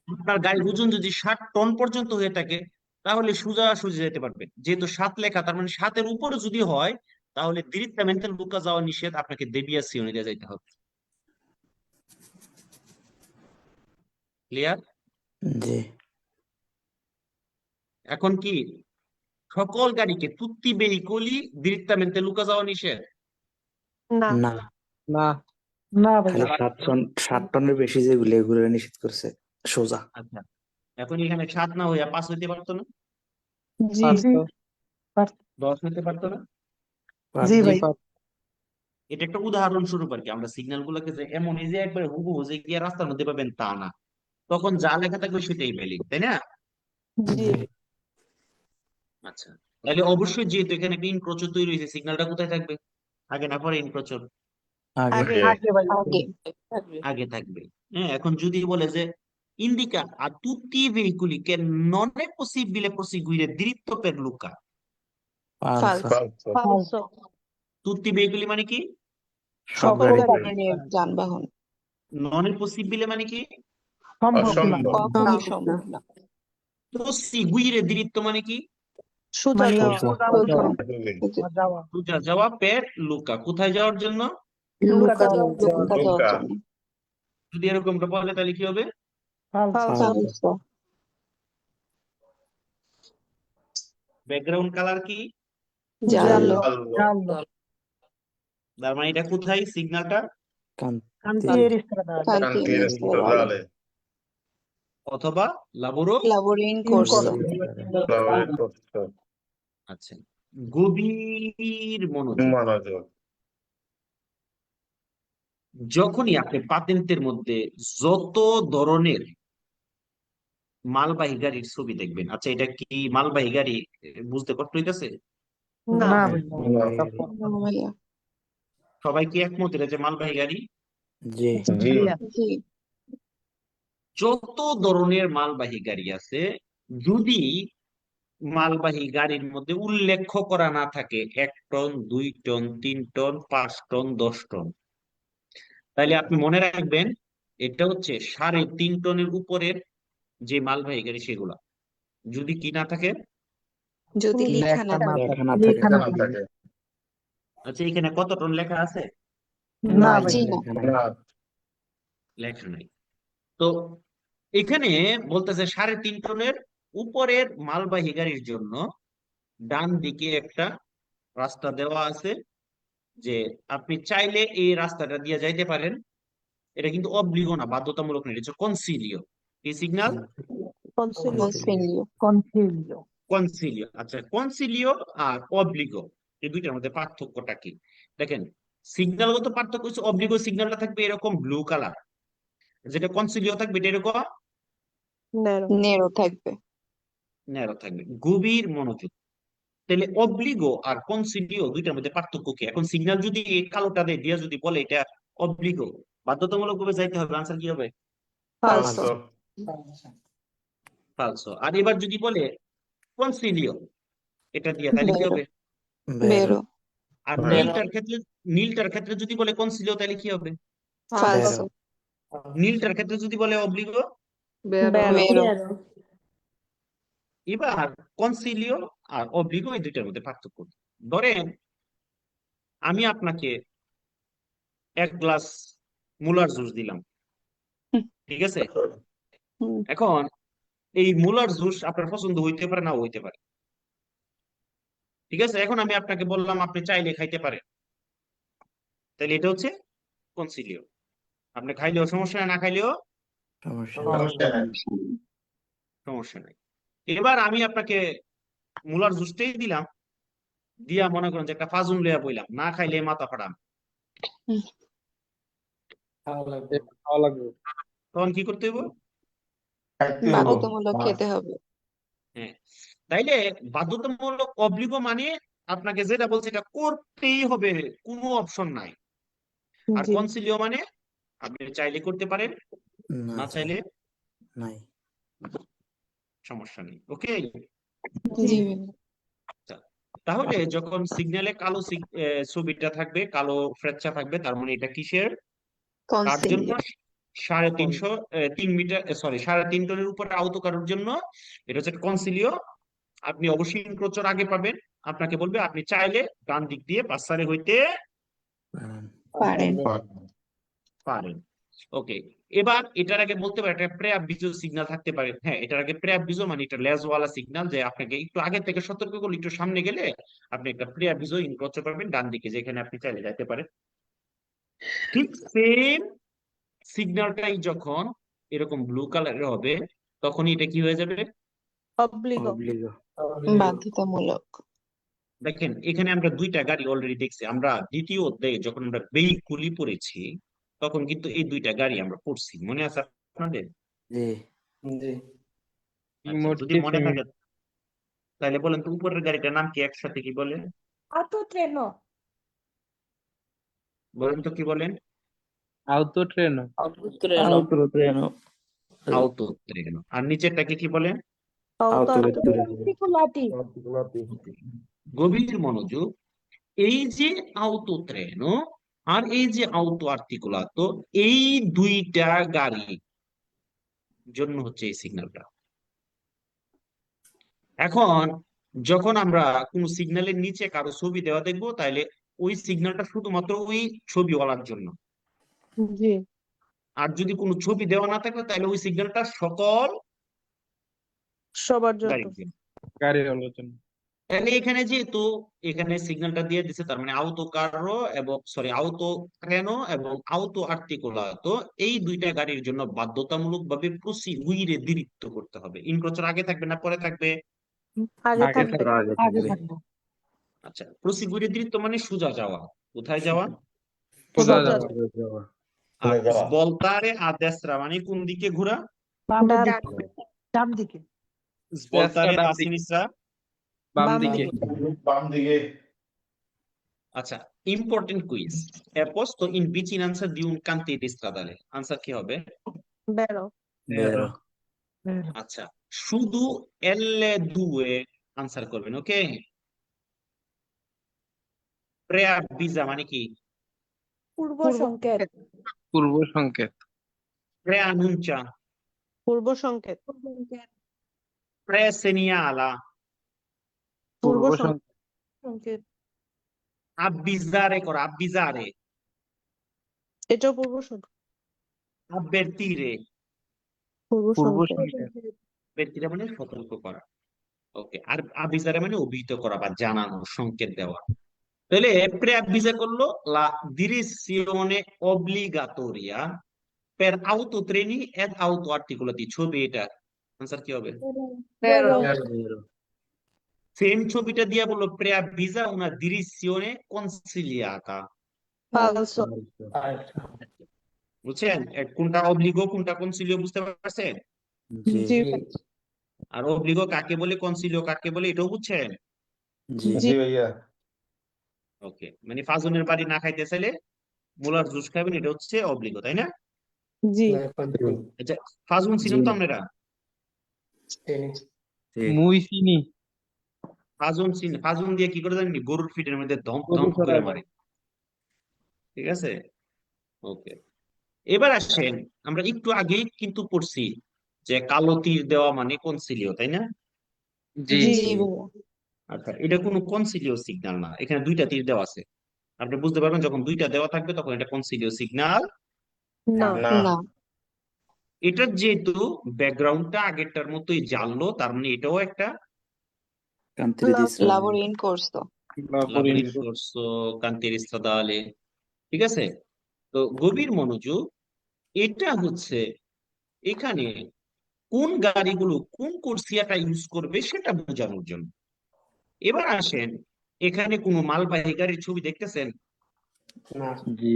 আপনার গাড়ির ওজন যদি 60 টন পর্যন্ত হয়ে থাকে, তাহলে সোজাসুজি যেতে পারবেন। যেহেতু 7 লেখা, তার মানে 7-এর উপরে যদি হয়, তাহলে direttamente লুকা যাওয়া নিষেধ, আপনাকে দেবিয়াসিওনে দিয়ে যাইতে হবে। ক্লিয়ার? জি এখন কি সকল গাড়িকে তুত্তি veicoli direttamente লুকা যাওয়া নিষেধ? না না না খালি ভাইয়া 7 টনের বেশি যেগুলো এগুলো নিষেধ করছে সোজা। আচ্ছা, এখন এখানে 7 না হইয়া 5 হইতে পারতো না? জি পারতো 10 হইতে পারতো না? জি জি ভাই এটা একটা উদাহরণ স্বরূপ আর কি। আমরা সিগন্যাল গুলোকে যে এমন এই যে একবার হুবহু যে গিয়ে রাস্তার মধ্যে পাবেন তা না, তখন যা লেখা থাকবে সেটাই ভ্যালিড, তাই না? জি আচ্ছা, তাহলে অবশ্যই যেহেতু এখানে একটা ইনক্রোচ তৈরি হয়েছে, সিগন্যালটা কোথায় থাকবে? আগে না পরে ইনক্রোচর? আগে আগে ভাই আগে থাকবে। হ্যাঁ, এখন যদি বলে যে indica a tutti i veicoli che non è possibile proseguire dritto per Luca, পালসা falso, tutti i veicoli মানে কি? সব সকল গাড়ি ধরনের যানবাহন non è possibile মানে কি? সম্ভব না অসম্ভব, proseguire diritto মানে কি? মানে সোজা আসলে, যাওয়া সোজা যাওয়া per Luca, কোথায় যাওয়ার জন্য? লুকা লুকা যাওয়া লুকা যাওয়ার লুকা, জন্য যদি এরকমটা বলে তাহলে কি হবে? ফালসা ফালসো ব্যাকগ্রাউন্ড কালার কি? জালো fallo, জানলো তার মানে এটা কোথায় সিগন্যালটা? কান্তির স্ত্রীরা cantiere cantiere stradale, অথবা লাবোরো? লাবোরিং ইন করছো lavare corso, আচ্ছা, গভীর মনোযোগ। manager, যখনই আপনি পাতেন্টের মধ্যে যত ধরনের মালবাহী গাড়ির ছবি দেখবেন, আচ্ছা এটা কি মালবাহী গাড়ি? বুঝতে কষ্ট হইতেছে? না ভাই না ভাইয়া সবাই কি একমত এটা যে মালবাহী গাড়ি? জি জি, জি যত ধরনের মালবাহী গাড়ি আছে, যদি মালবাহী গাড়ির মধ্যে উল্লেখ করা না থাকে 1 ton, 2 ton, 3 ton, 5 ton, 10 ton, তাহলে আপনি মনে রাখবেন এটা হচ্ছে 3.5 টনের উপরের যে মালবাহী গাড়ি সেগুলা। যদি কি না থাকে, যদি লেখা না থাকে লেখা না থাকে লেখা না এখানে থাকে, আচ্ছা এখানে কত টন লেখা আছে? না ভাই জি না লেখা নাই। না, লেখা নাই। তো এখানে বলতেছে 3.5 টনের উপরের মালবাহী গাড়ির জন্য ডান দিকে একটা রাস্তা দেওয়া আছে, যে আপনি চাইলে এই রাস্তাটা দিয়ে যাইতে পারেন। এটা কিন্তু অব্লিগো না, বাধ্যতামূলক না, এটা হচ্ছে কনসিলিও। এই সিগন্যাল কনসিলিও কনফিউজ কনসিলিও। আচ্ছা, কনসিলিও আর অব্লিগো এই দুইটার মধ্যে পার্থক্যটা কি? দেখেন, সিগন্যালগত পার্থক্য হচ্ছে অব্লিগো সিগন্যালটা থাকবে এরকম ব্লু কালার, যেটা কনসিলিও থাকবে এটা এরকম নেরো থাকবে ন্যারো থাকবে। গভীর মনোযোগ। তাহলে অব্লিগো আর কনসিলিও দুইটার মধ্যে পার্থক্য কি? এখন সিগন্যাল যদি এই কালোটা দিয়ে দিয়া যদি বলে এটা অব্লিগো, বাধ্যতামূলক ভাবে যাইতে হবে, আনসার কি হবে? ফালসো falso, ফালসো। আর এবার যদি বলে কনসিলিও এটা দিয়ে, তাহলে কি বেরো হবে? বেরো আর বেরো, নীলটার ক্ষেত্রে যদি বলে কনসিলিও, তাহলে কি হবে? ফালসো নীলটার ক্ষেত্রে যদি বলে অব্লিগো। বেরো এবার কনসিলিও আর অব্লিগো এই দুইটার মধ্যে পার্থক্য। ধরেন আমি আপনাকে 1 গ্লাস মুলার জুস দিলাম, হুম, ঠিক আছে? হুম, এখন এই মুলার জুস আপনার পছন্দ হইতে পারে, নাও হইতে পারে, ঠিক আছে? এখন আমি আপনাকে বললাম আপনি চাইলে খাইতে পারেন, তাহলে এটা হচ্ছে কনসিলিও। আপনি খাইলেও সমস্যা নাই, না খাইলেও সমস্যা নেই। সমস্যা নেই, সমস্যা নাই। এবার আমি আপনাকে মুলার জুসটাই দিলাম, দিয়া মনে করেন যে একটা ফাজুন লইয়া বইলাম, না খাইলে মাথা ফাটাম, খাওয়া লাগবে তখন কি করতে হইব? খাইতে হইব, বাধ্যতামূলক খেতে হবে হ্যাঁ, তাইলে বাধ্যতামূলক অব্লিগো মানে আপনাকে যেটা বলছে এটা করতেই হবে, কোনো অপশন নাই। আর জি কনসিলিও মানে আপনি চাইলে করতে পারেন, না না চাইলে নাই সমস্যা নেই। ওকে, জি ভাইয়া। তাহলে যখন সিগন্যালে কালো ছবিটা থাকবে, কালো ফ্রেচ্চা থাকবে, তার মানে এটা কিসের, কার জন্য? কনসিলিয়াম। 3.5 3 মিটার, সরি 3.5 টনের উপরে আহত কারোর জন্য এটা হচ্ছে কনসিলিও। আপনি অবশ্যই ইনক্রোচর আগে পাবেন, আপনাকে বলবে আপনি চাইলে ডান দিক দিয়ে পাসারে হইতে পারেন। পারেন। ওকে, এবার এটার আগে বলতে পারে একটা প্রে-অ্যাভিজো সিগন্যাল থাকতে পারে। হ্যাঁ, এটার আগে প্রে-অ্যাভিজো মানে এটা লেজওয়ালা সিগন্যাল, যে আপনাকে একটু আগে থেকে সতর্ক করলে, একটু সামনে গেলে আপনি একটা প্রে-অ্যাভিজো ইনক্রোচর পাবেন ডান দিকে, যেখানে আপনি চাইলে যেতে পারেন। ঠিক সেম সিগন্যালটাই যখন এরকম ব্লু কালারের হবে, তখন এটা কি হয়ে যাবে? অব্লিগো। বাধ্যতামূলক। দেখেন এখানে আমরা দুইটা গাড়ি অলরেডি দেখছি, আমরা দ্বিতীয় অধ্যায়ে যখন আমরা ভেহিকুলি পড়েছি তখন কিন্তু এই দুইটা গাড়ি আমরা পড়ছি, মনে আছে আপনাদের? জি জি আচ্ছা, যদি মনে থাকে তাহলে বলেন তো উপরের গাড়িটার নাম কি, একসাথে কি বলে? Autotreno. বলেন তো কি বলেন? autotreno. autotreno আউতো ট্রেনো। আর নিচেরটাকে কি বলেন? autovetture Articolati. গভীর মনোযোগ। এই যে আউতো ট্রেনো আর এই যে আউতো আর্টিকুলাতো, এই দুইটা গাড়ি জন্য হচ্ছে এই সিগন্যালটা। এখন যখন আমরা কোন সিগন্যালের নিচে কারো ছবি দেওয়া দেখবো, তাহলে ওই সিগন্যালটা শুধুমাত্র ওই ছবিওয়ালার জন্য। জি। আর যদি কোনো ছবি দেওয়া না থাকে তাহলে ওই সিগন্যালটা সকল সবার গাড়ির জন্য। গাড়ি আলোচনা। তাহলে এখানে যেহেতু এখানে সিগন্যালটা দিয়ে দিছে, তার মানে আউতো কারো এবং সরি আউতো ট্রেনো এবং আউতো আর্টিকুলাতো, এই দুইটা গাড়ির জন্য বাধ্যতামূলক ভাবে প্রসিগুইরে দিরিত্ব করতে হবে। ইনক্রোচর আগে থাকবে না পরে থাকবে? আগে আগে থাকবে। আগে আগে থাকবে থাকবো। আচ্ছা, প্রসিগুইরে দিরিত্ব মানে সোজা যাওয়া। কোথায় যাওয়া? সোজা সোজা যাওয়া। যাওয়া। আর সোজা যাওয়া। voltare a destra মানে কোন দিকে ঘোরা? বাম ডান দিকে, ডান দিকে। voltare ডান a দিকে। sinistra? বাম বাম দিকে। বাম দিকে। আচ্ছা, important quiz. È posto in vicinanza di un cantiere stradale. Answer কি হবে? বেরো। বেরো আচ্ছা, শুধু L2 আনসার করবেন, ওকে? Preavvisa মানে কি? পূর্ব সংকেত। পূর্ব সংকেত। Preannuncia, পূর্ব সংকেত। presegnala, পূর্ব পূর্ব সংকেত। সংকেত। avvisare করা, avvisare, এটাও পূর্ব সংকেত। avvertire, পূর্ব পূর্ব সংকেত। সংকেত। avvertire মানে সতর্ক করা। ওকে, আর avvisare মানে অভিহিত করা বা জানানো, সংকেত দেওয়া। তাহলে preavvisa করলো la direzione obbligatoria per autotreni ed autoarticolati, ছবি এটা। আনসার কি হবে? বেরো। বেরো সেম ছবিটা দিয়ে বললো preavvisa una direzione consigliata, ফালসো। বুঝছেন? কোনটা অব্লিগো কোনটা কনসিলিও বুঝতে পারছেন? জি জি আর অব্লিগো কাকে বলে, কনসিলিও কাকে বলে, এটাও বুঝছেন? জি জি ভাইয়া। ওকে, মানে ফাজনের বাড়ি না খাইতে চাইলে মুলার জুস খাবেন, এটা হচ্ছে অব্লিগো, তাই না? জি আচ্ছা, ফাজুন ছিলেন তো আপনারা? জি মুই চিনি। ফাজুন দিয়ে কি করে জানেন? গরুর ফিটের মধ্যে ধম গরু ধম করে চড়ায়। মারে। ঠিক আছে, ওকে। এবার আসেন, আমরা একটু আগেই কিন্তু পড়ছি যে কালো তীর দেওয়া মানে কনসিলিও, তাই না? জি জি জি ভাইয়া। আচ্ছা, এটা কোনো কনসিলিও সিগন্যাল না, এখানে দুইটা তীর দেওয়া আছে। আপনি বুঝতে পারবেন যখন দুইটা দেওয়া থাকবে তখন এটা কনসিলিও সিগন্যাল না না। না। এটার যেহেতু ব্যাকগ্রাউন্ডটা আগেরটার মতোই জানলো, তার মানে এটাও একটা cantiere di strada lavoro in corso। lavoro in corso, cantiere stradale, ঠিক আছে? তো গভীর মনোযোগ, এটা হচ্ছে এখানে কোন গাড়িগুলো কোন কোর্সিয়াটা ইউজ করবে সেটা বোঝানোর জন্য। এবার আসেন, এখানে কোনো মালবাহী গাড়ির ছবি দেখতেছেন? না জি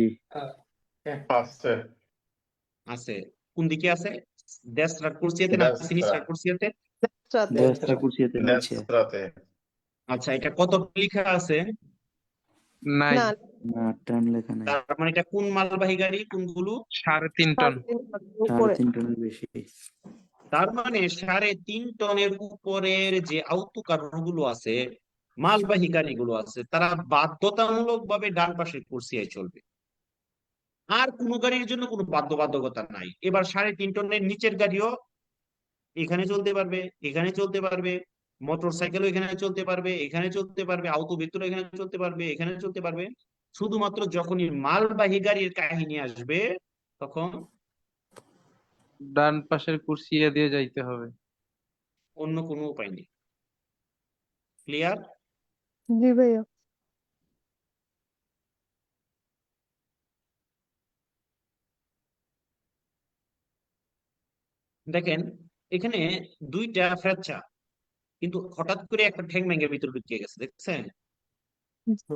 আসছে। আছে। কোন দিকে আছে? destra কুর্সিয়াতে না Destra. sinistra কুর্সিয়াতে? রাতে। destra cuciete নিচে নেস্ত্রাতে। আচ্ছা, এটা কত লেখা আছে? নাই। না না টান লেখা নাই তার মানে এটা কোন মালবাহী গাড়ি, কোনগুলো? 3.5 টন। 3.5 উপরে। 3.5 টনের বেশি তার মানে 3.5 টনের উপরের যে আউটোকারগুলো আছে, মালবাহী গাড়িগুলো আছে, তারা বাধ্যতামূলক ভাবে ডান পাশের কুর্সিয়ায় চলবে। আর কোন গাড়ির জন্য কোনো বাধ্যবাধকতা নাই। এবার 3.5 টনের নিচের গাড়িও এখানে চলতে পারবে, এখানে চলতে পারবে, মোটর সাইকেলও এখানে চলতে পারবে, এখানে চলতে পারবে, আউটো ভেক্টর এখানে চলতে পারবে, এখানে চলতে পারবে। শুধুমাত্র যখনই মালবাহী গাড়ির কাহিনী আসবে তখন ডান পাশের কুরসিয়া দিয়ে যাইতে হবে। অন্য কোনো উপায় নেই। ক্লিয়ার? জি ভাইয়া। দেখেন এখানে দুইটা ফ্র্যাকচার, কিন্তু হঠাৎ করে একটা ঠ্যাং ভেঙে ভিতরে ঢুকিয়ে গেছে, দেখছেন?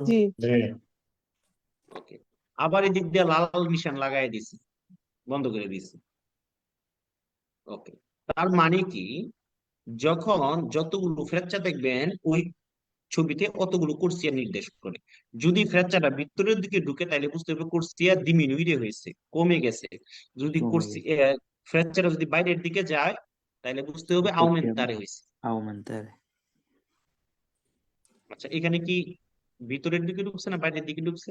জি জি ওকে। আবার এদিক দিয়ে লাল নিশান লাগাই দিছে, বন্ধ করে দিছে। ওকে, তার মানে কি, যখন যতগুলো ফ্র্যাকচার দেখবেন ওই ছবিতে অতগুলো কোর্সিয়া নির্দেশ করে। যদি ফ্র্যাকচারটা ভিতরের দিকে ঢুকে তাহলে বুঝতে হবে কোর্সিয়া ডিমিনুইরে হয়েছে, কমে গেছে। যদি কমে গেছে। ফ্র্যাকচারটা যদি বাইরের দিকে যায় তাহলে বুঝতে হবে Corsia আউমেন্টারে হয়েছে। aumentare. আচ্ছা, এখানে কি ভিতরের দিকে ঢুকছে না বাইরের দিকে ঢুকছে?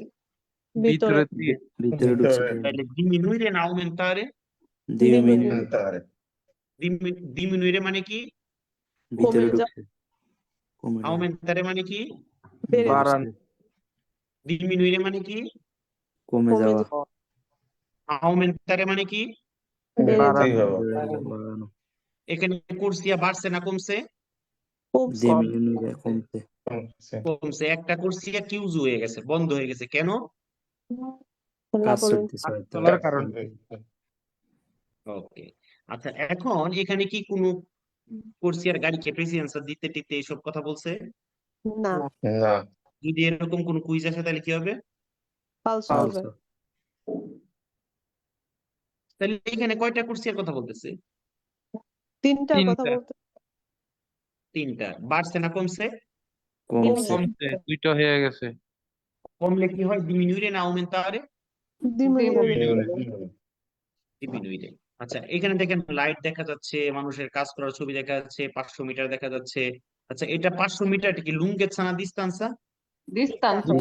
ভিতরে ভিতরে দিয়ে Vittorio Ducci. তাহলে ডিমিনুইরে না আউমেন্টারে? Diminuire. aumentare ডিমিনুইরে মানে কি? Vittorio Come Ducci. Come no? আউমেন্টারে মানে কি? বেড়ে বাড়ান। ডিমিনুইরে মানে কি? Come কমে যাওয়া। যাওয়া, আউমেন্টারে মানে কি? বেড়ে বাড়ান। যাওয়া, বাড়ানো। এখানে কোর্সিয়া বাড়ছে না কমছে? কমছে, Diminuire কমতে। sì. কমছে। একটা কোর্সিয়া কিউজ হয়ে গেছে, বন্ধ হয়ে গেছে, কেন? কাজ লাবণী, চলতেছে হয়তো। চলার কারণে। ওকে। আচ্ছা, এখন এখানে কি কোনো কোর্সিয়ার গাড়িকে প্রেসিডেন্সিয়াল দিতে টিতে এইসব কথা বলছে? না No, যদি এরকম কোন কুইজ আসে তাহলে কি হবে? ফালস হবে, Falso. তাহলে এখানে কয়টা কোর্সিয়ার কথা বলতেছে? তিনটার কথা তিনটা। বলতে 3টা। বাড়ছে না কমছে? কমছে। কমছে, 2টা হয়ে গেছে। কমলে কি হয়, ডিমিনুইরে না আউমেন্টারে? ডিমিনুয়ে, ডিমিনুইরে। আচ্ছা, এখানে দেখেন লাইট দেখা যাচ্ছে, মানুষের কাজ করার ছবি দেখা যাচ্ছে, 500 মিটার দেখা যাচ্ছে। আচ্ছা, এটা 500 মিটার কি লুঙ্গেছা না দিস্তান্সা? Distanza.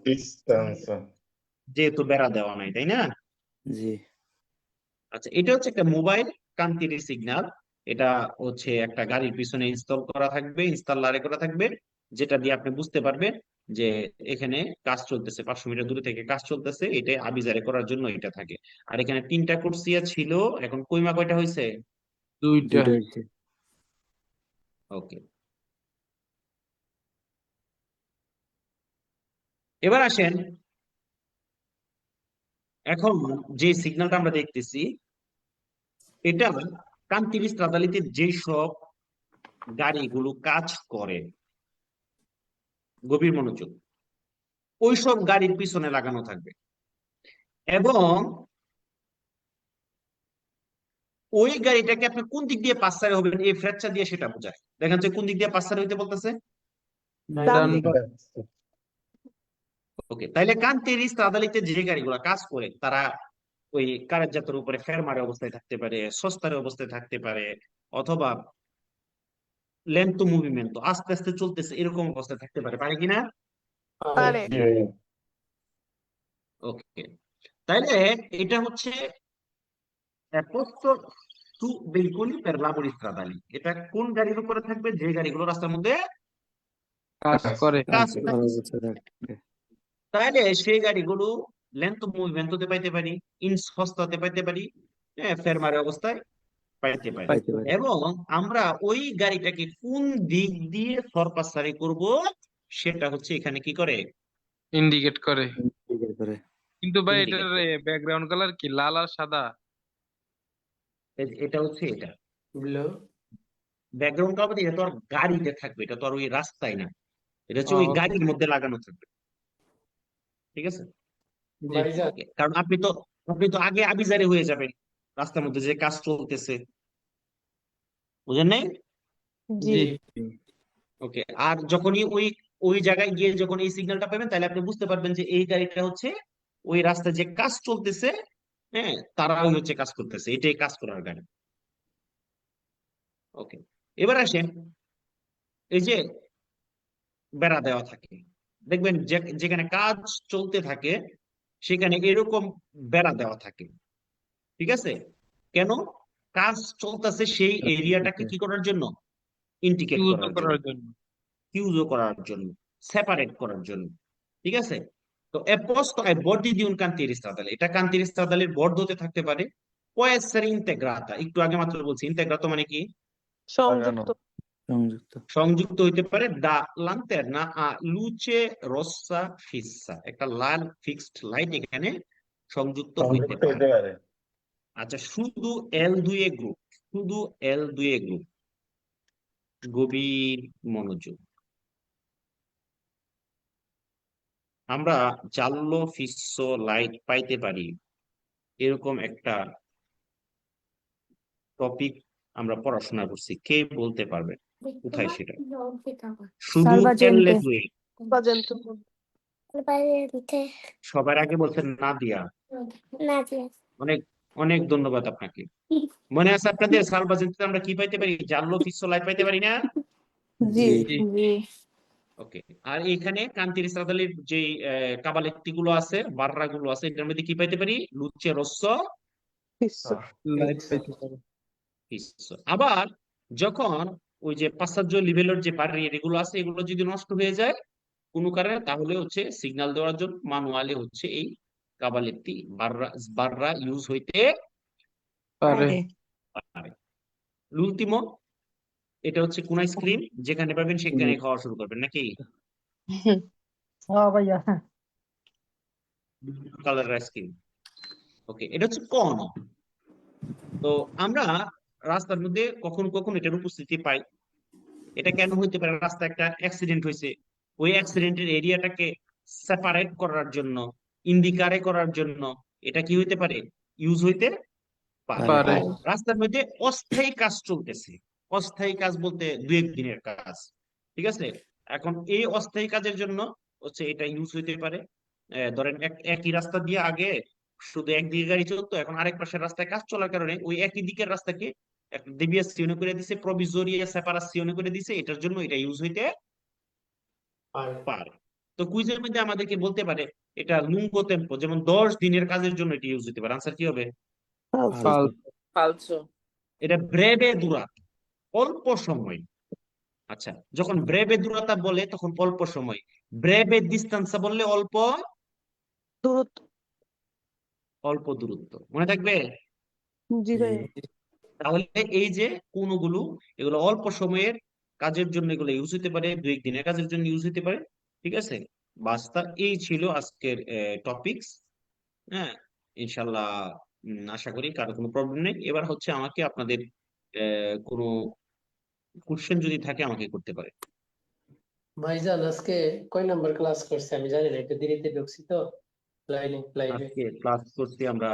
distanza. যেহেতু বেড়া দেওয়া নাই, তাই না? জি। আচ্ছা, এটা হচ্ছে একটা মোবাইল কান্তির সিগন্যাল। এটা হচ্ছে একটা গাড়ির পিছনে ইনস্টল করা থাকবে, ইনস্টলারে করা থাকবে, যেটা দিয়ে আপনি বুঝতে পারবেন যে এখানে কাজ চলতেছে, 500 মিটার দূরে থেকে কাজ চলতেছে। এটা আবিজারে করার জন্য এটা থাকে। আর এখানে 3টা কোর্সিয়া ছিল, এখন কইমা কয়টা হয়েছে? 2টা। দুটো হয়েছে। ওকে, এবার আসেন, এখন যে সিগন্যালটা আমরা দেখতেছি এটা কান্তির স্ট্রাদালিতে যেসব গাড়িগুলো কাজ করে, গভীর মনোযোগ, ওইসব গাড়ির পিছনে লাগানো থাকবে। এবং ওই গাড়িটাকে আপনি কোন দিক দিয়ে পাসারে হবেন এই ফ্র্যাকচার দিয়ে সেটা বোঝায়। দেখেন যে কোন দিক দিয়ে পাসারে হইতে বলতেছে। ডান ডান দিকে, Destra. ওকে, তাইলে কান্তের স্ট্রাদালিতে যে গাড়িগুলো কাজ করে তারা ওই কারের জাতের উপরে ফের মারে অবস্থায় থাকতে পারে, সস্তার অবস্থায় থাকতে পারে, অথবা লেন্থ মুভমেন্ট আস্তে আস্তে চলতেছে এরকম অবস্থায় থাকতে পারে, পারে কিনা? পারে, Sì. ওকে, তাইলে এটা হচ্ছে apposto su veicoli per lavori stradali। এটা কোন গাড়ির উপরে থাকবে? যে গাড়িগুলো রাস্তার মধ্যে কাজ করে। কাজ কাজ করে। করার অবস্থা থাকবে। তাহলে সেই গাড়িগুলো লেন্থ মুভমেন্ট হতে পাইতে পারি, ইঞ্চ হস্তাতে পাইতে পারি, হ্যাঁ, ফেরমারে অবস্থায় পাইতে পারি। পাইতে পারে। এবং আমরা ওই গাড়িটাকে কোন দিক দিয়ে সরপাসারি করব সেটা হচ্ছে এখানে কি করে? ইন্ডিকেট করে। Indicate করে। কিন্তু ভাই Indicate এটার করে। ব্যাকগ্রাউন্ড কালার কি লাল আর সাদা? এটা হচ্ছে এটা ব্লু, ব্যাকগ্রাউন্ড কাভার। এটা তো আর গাড়িতে থাকবে, এটা তো আর ওই রাস্তায় না, এটা হচ্ছে ও, ওই গাড়ির মধ্যে লাগানো থাকবে। ঠিক আছে? জি ভাইজান Okay, কারণ আপনি তো আগে আবিজারে হয়ে যাবেন রাস্তার মধ্যে যে কাজ চলতেছে, বুঝেন নাই? জি জি ওকে, আর যখনই ওই ওই জায়গায় গিয়ে যখন এই সিগন্যালটা পাবেন তাহলে আপনি বুঝতে পারবেন যে এই গাড়িটা হচ্ছে ওই রাস্তায় যে কাজ চলতেছে, হ্যাঁ, তারাই হচ্ছে কাজ করতেছে, এটাই কাজ করার গাড়ি। ওকে, এবার আসেন, এই যে বেড়া দেওয়া থাকে, দেখবেন যেখানে কাজ চলতে থাকে সেখানে এরকম বেড়া দেওয়া থাকে, ঠিক আছে? কেন? কাজ চলতেছে সেই এরিয়াটাকে কি করার জন্য? ইন্ডিকেট চুজ করার জন্য, করার জন্য। কিউজো করার জন্য, সেপারেট করার জন্য, ঠিক আছে? তো è posto ai bordi di un cantiere stradale, এটা cantiere stradale এর বর্ড হতে থাকতে পারে। può essere integrata, একটু আগে মাত্র বলছি ইন্টেগ্রাতো মানে কি? লাগানো। সংযুক্ত। সংযুক্ত হইতে পারে। দা লান্তেরনা আ লুচে রোসা ফিসা, একটা লাল ফিক্সড লাইট এখানে সংযুক্ত হইতে সংযুক্ত হইতে পারে। পারে। আচ্ছা, শুধু L2 গ্রুপ, শুধু L2 গ্রুপ, গভীর মনোযোগ। আমরা জাল্লো ফিসো লাইট পাইতে পারি এরকম একটা টপিক আমরা পড়াশোনা করছি, কে বলতে পারবে কোথায় সেটা? শুধু সালভাজেন্তে। L2, সবার আগে বলছেন নাদিয়া, অনেক অনেক ধন্যবাদ আপনাকে। মনে আছে আপনাদের সালভাজেন্তে আমরা কি পাইতে পারি? জাল্লো ফিসো লাইট পাইতে পারি না? জি জি। জি ওকে, আর এখানে কান্তির সাদালির যে কাবালেত্তি গুলো আছে, বাররা গুলো আছে, এটার মধ্যে কি পাইতে পারি? লুচে রস্য লাইট পাইতে পারে। ফিসো। আবার যখন ওই যে পাশ্চাত্য লেভেলের যে বাড়ি এগুলো আছে, এগুলো যদি নষ্ট হয়ে যায় কোনো কারণে, তাহলে হচ্ছে সিগন্যাল দেওয়ার জন্য ম্যানুয়ালি হচ্ছে এই কাবালেত্তি বাররা বাররা ইউজ হইতে পারে। পারে। লুলতিমো, এটা হচ্ছে কোন আইসক্রিম, যেখানে পাবেন সেখানে খাওয়া শুরু করবেন নাকি? হ্যাঁ ভাইয়া। Colour ice cream. ওকে, এটা হচ্ছে কোন। তো আমরা রাস্তার মধ্যে কখনো কখনো এটার উপস্থিতি পাই। এটা কেন হইতে পারে? রাস্তায় একটা অ্যাক্সিডেন্ট হয়েছে, ওই অ্যাক্সিডেন্টের এরিয়াটাকে সেপারেট করার জন্য, ইন্ডিকারে করার জন্য এটা কি হইতে পারে? ইউজ হইতে পারে। পারে। রাস্তার মধ্যে অস্থায়ী কাজ চলতেছে, অস্থায়ী কাজ বলতে দু একদিনের কাজ, ঠিক আছে? এখন এই অস্থায়ী কাজের জন্য হচ্ছে এটা ইউজ হইতে পারে। ধরেন একই রাস্তা দিয়ে আগে শুধু একদিকে গাড়ি চলতো, এখন আরেক পাশের রাস্তায় কাজ চলার কারণে ওই একই দিকের রাস্তাকে একটা দেবিয়াসিওনে করে দিছে, প্রভিজোরিয়া সেপারাসিওনে করে দিছে, এটার জন্য এটা ইউজ হইতে পারে। তো কুইজের মধ্যে আমাদেরকে বলতে পারে এটা লুঙ্গো টেম্পো, যেমন 10 দিনের কাজের জন্য এটা ইউজ হতে পারে। আনসার কি হবে? ফালতু। এটা ব্রেভে দুরাতা, অল্প সময়। আচ্ছা, যখন ব্রেভে দুরাতা বলে তখন অল্প সময়, ব্রেভে ডিস্টান্সা বললে অল্প দূরত্ব। অল্প দূরত্ব। মনে থাকবে? জি ভাইয়া। তাহলে এই যে কোনগুলো, এগুলো অল্প সময়ের কাজের জন্য এগুলো ইউজ হতে পারে, দু একদিনের কাজের জন্য ইউজ হতে পারে, ঠিক আছে? বাস্তা এই ছিল আজকের টপিকস। হ্যাঁ, ইনশাল্লাহ আশা করি কারো কোনো প্রবলেম নেই। এবার হচ্ছে আমাকে আপনাদের কোনো কোশ্চেন যদি থাকে আমাকে করতে পারে। ভাইজান আজকে কয় নাম্বার ক্লাস করছে আমি জানি না, একটু দেরিতে ঢুকছি তো লাইভে। আজকে ক্লাস করছি আমরা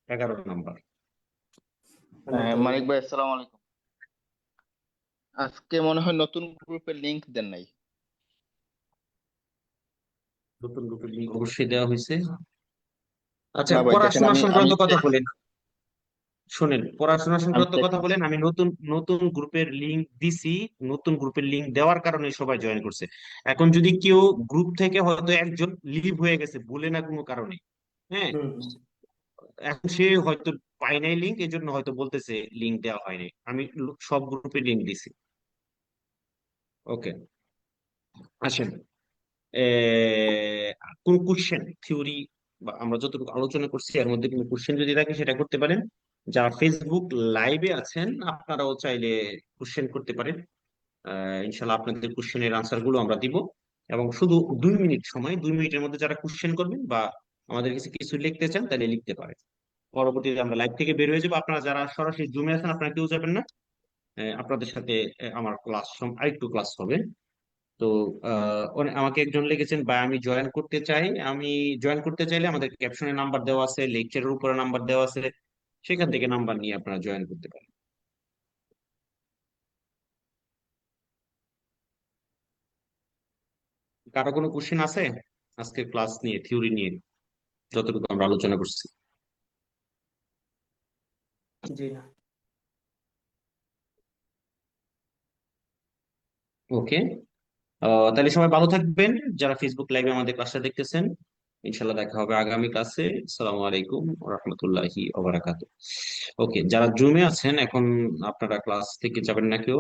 11 নাম্বার। মানিক ভাই আসসালামু আলাইকুম। আজকে মনে হয় নতুন গ্রুপের লিংক দেন নাই। নতুন গ্রুপের লিঙ্ক অবশ্যই দেওয়া হয়েছে। আচ্ছা, না ভাই দেখেন, পড়াশোনা আমি সংক্রান্ত আমি কথা বলেন, শোনেন, পড়াশোনা আমি সংক্রান্ত কথা বলেন। আমি নতুন নতুন গ্রুপের লিংক দিছি, নতুন গ্রুপের লিংক দেওয়ার কারণে সবাই জয়েন করছে। এখন যদি কেউ গ্রুপ থেকে হয়তো একজন লিভ হয়ে গেছে ভুলে না কোনো কারণে, হ্যাঁ, হুম। এখন সে হয়তো পায় নাই লিঙ্ক, এই জন্য হয়তো বলতেছে লিঙ্ক দেওয়া হয়নি। আমি সব গ্রুপে লিঙ্ক দিছি। ওকে, আসেন, কোন কোশ্চেন থিওরি বা আমরা যতটুকু আলোচনা করছি এর মধ্যে কোনো কোশ্চেন যদি থাকে সেটা করতে পারেন। যারা ফেসবুক লাইভে আছেন আপনারাও চাইলে কোশ্চেন করতে পারেন। ইনশাল্লাহ আপনাদের কোশ্চেনের আনসার গুলো আমরা দিব। এবং শুধু 2 মিনিট সময়, 2 মিনিটের মধ্যে যারা কোশ্চেন করবেন বা আমাদের কাছে কিছু লিখতে চান তাহলে লিখতে পারেন। পরবর্তীতে আমরা লাইভ থেকে বের হয়ে যাবো। আপনারা যারা সরাসরি জুমে আছেন আপনারা কেউ যাবেন না। আপনাদের সাথে আমার ক্লাস আরেকটু ক্লাস হবে। তো আমাকে একজন লিখেছেন বা আমি জয়েন করতে চাই। আমি জয়েন করতে চাইলে আমাদের ক্যাপশনে নাম্বার দেওয়া আছে, লেকচারের উপরে নাম্বার দেওয়া আছে, সেখান থেকে নাম্বার নিয়ে আপনারা জয়েন করতে পারেন। কারো কোনো কোশ্চেন আছে আজকের ক্লাস নিয়ে, থিওরি নিয়ে, যতটুকু আমরা আলোচনা করছি? জি না। ওকে, তাহলে সবাই ভালো থাকবেন, যারা ফেসবুক লাইভে আমাদের ক্লাসটা দেখতেছেন। ইনশাল্লাহ দেখা হবে আগামী ক্লাসে। আসসালামু আলাইকুম রহমতুল্লাহি ওবারাকাতু। ওকে, যারা জুমে আছেন এখন আপনারা ক্লাস থেকে যাবেন না কেউ?